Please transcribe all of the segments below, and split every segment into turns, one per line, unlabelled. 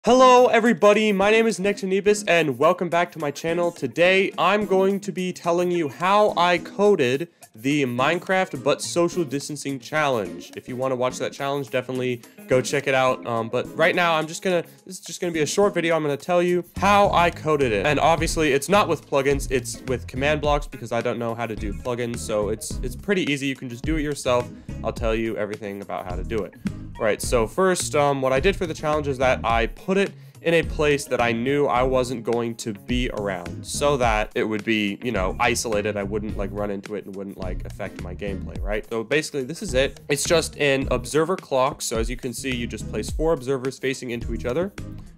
Hello everybody, my name is Nexanebus and welcome back to my channel. Today I'm going to be telling you how I coded the Minecraft but social distancing challenge. If you want to watch that challenge, definitely go check it out. But right now this is just gonna be a short video. I'm gonna tell you how I coded it. And obviously it's not with plugins, it's with command blocks because I don't know how to do plugins. So it's pretty easy, you can just do it yourself. I'll tell you everything about how to do it. Right, so first, what I did for the challenge is that I put it in a place that I knew I wasn't going to be around so that it would be, you know, isolated. I wouldn't like run into it and wouldn't like affect my gameplay, right? So basically this is it. It's just an observer clock. So as you can see, you just place 4 observers facing into each other.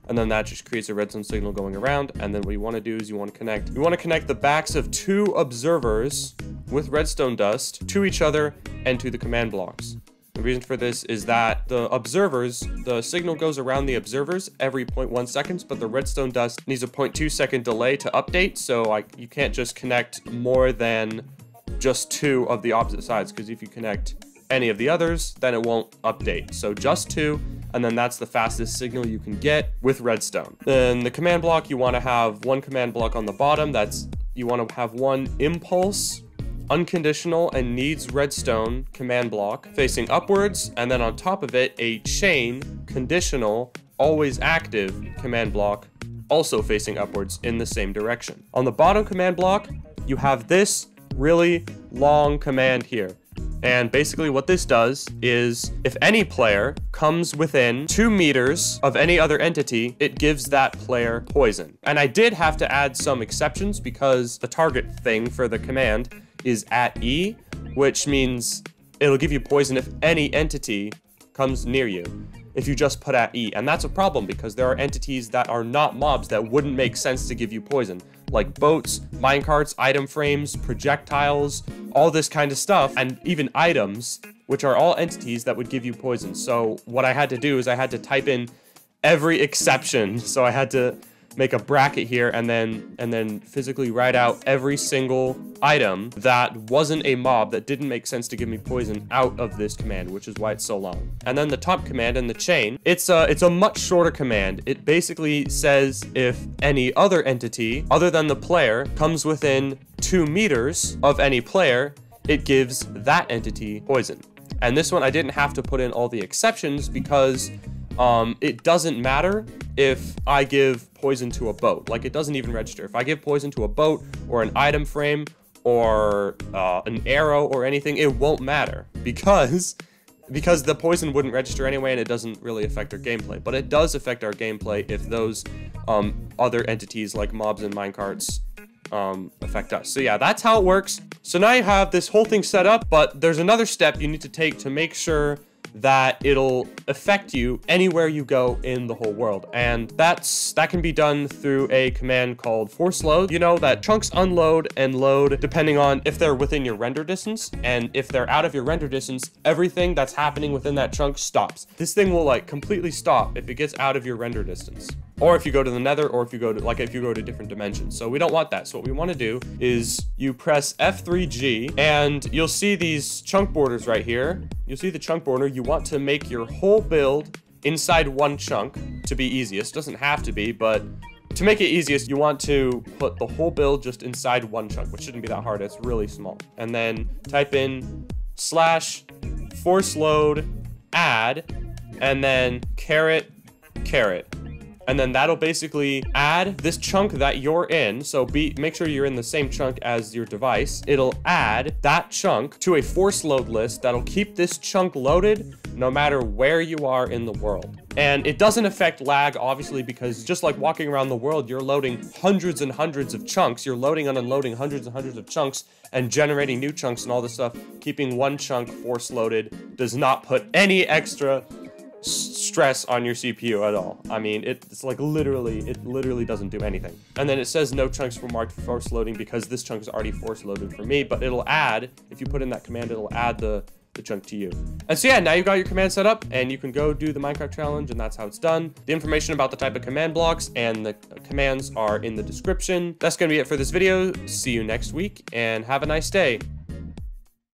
And then that just creates a redstone signal going around. And then what you want to do is you want to connect the backs of 2 observers with redstone dust to each other and to the command blocks. The reason for this is that the signal goes around the observers every 0.1 seconds, but the redstone dust needs a 0.2 second delay to update, so you can't just connect more than just 2 of the opposite sides, because if you connect any of the others, then it won't update. So just 2, and then that's the fastest signal you can get with redstone. Then the command block, you want to have 1 command block on the bottom. You want to have 1 impulse, unconditional, and needs redstone command block facing upwards, and then on top of it a chain conditional always active command block also facing upwards in the same direction. On the bottom command block you have this really long command here, and basically what this does is if any player comes within 2 meters of any other entity, it gives that player poison. And I did have to add some exceptions because the target thing for the command is at E, which means it'll give you poison if any entity comes near you, if you just put at E. And that's a problem because there are entities that are not mobs that wouldn't make sense to give you poison, like boats, minecarts, item frames, projectiles, all this kind of stuff, and even items, which are all entities that would give you poison. So what I had to do is I had to type in every exception. So I had to make a bracket here and then physically write out every single item that wasn't a mob that didn't make sense to give me poison out of this command, which is why it's so long. And then the top command and the chain, it's a much shorter command. It basically says if any other entity other than the player comes within 2 meters of any player, it gives that entity poison. And this one I didn't have to put in all the exceptions because it doesn't matter if I give poison to a boat. Like, it doesn't even register. If I give poison to a boat or an item frame or an arrow or anything, it won't matter because the poison wouldn't register anyway, and it doesn't really affect our gameplay. But it does affect our gameplay if those other entities like mobs and minecarts affect us. So yeah, that's how it works. So now you have this whole thing set up, but there's another step you need to take to make sure that it'll affect you anywhere you go in the whole world, and that can be done through a command called force load. You know that chunks unload and load depending on if they're within your render distance, and if they're out of your render distance, everything that's happening within that chunk stops. This thing will like completely stop if it gets out of your render distance, or if you go to the nether, or if you go to different dimensions. So we don't want that. So what we want to do is you press F3G and you'll see these chunk borders right here. You'll see the chunk border. You want to make your whole build inside 1 chunk to be easiest. Doesn't have to be, but to make it easiest, you want to put the whole build just inside 1 chunk, which shouldn't be that hard. It's really small. And then type in / force load add, and then caret. And then that'll basically add this chunk that you're in. So make sure you're in the same chunk as your device. It'll add that chunk to a force load list that'll keep this chunk loaded no matter where you are in the world. And it doesn't affect lag, obviously, because just like walking around the world, you're loading hundreds and hundreds of chunks. You're loading and unloading hundreds and hundreds of chunks and generating new chunks and all this stuff. Keeping 1 chunk force loaded does not put any extra stress on your CPU at all. I mean, it's like it literally doesn't do anything. And then it says no chunks were marked for force loading because this chunk is already force loaded for me, but it'll add, if you put in that command, it'll add the chunk to you. And so yeah, now you've got your command set up and you can go do the Minecraft challenge, and that's how it's done. The information about the type of command blocks and the commands are in the description. That's gonna be it for this video. See you next week and have a nice day.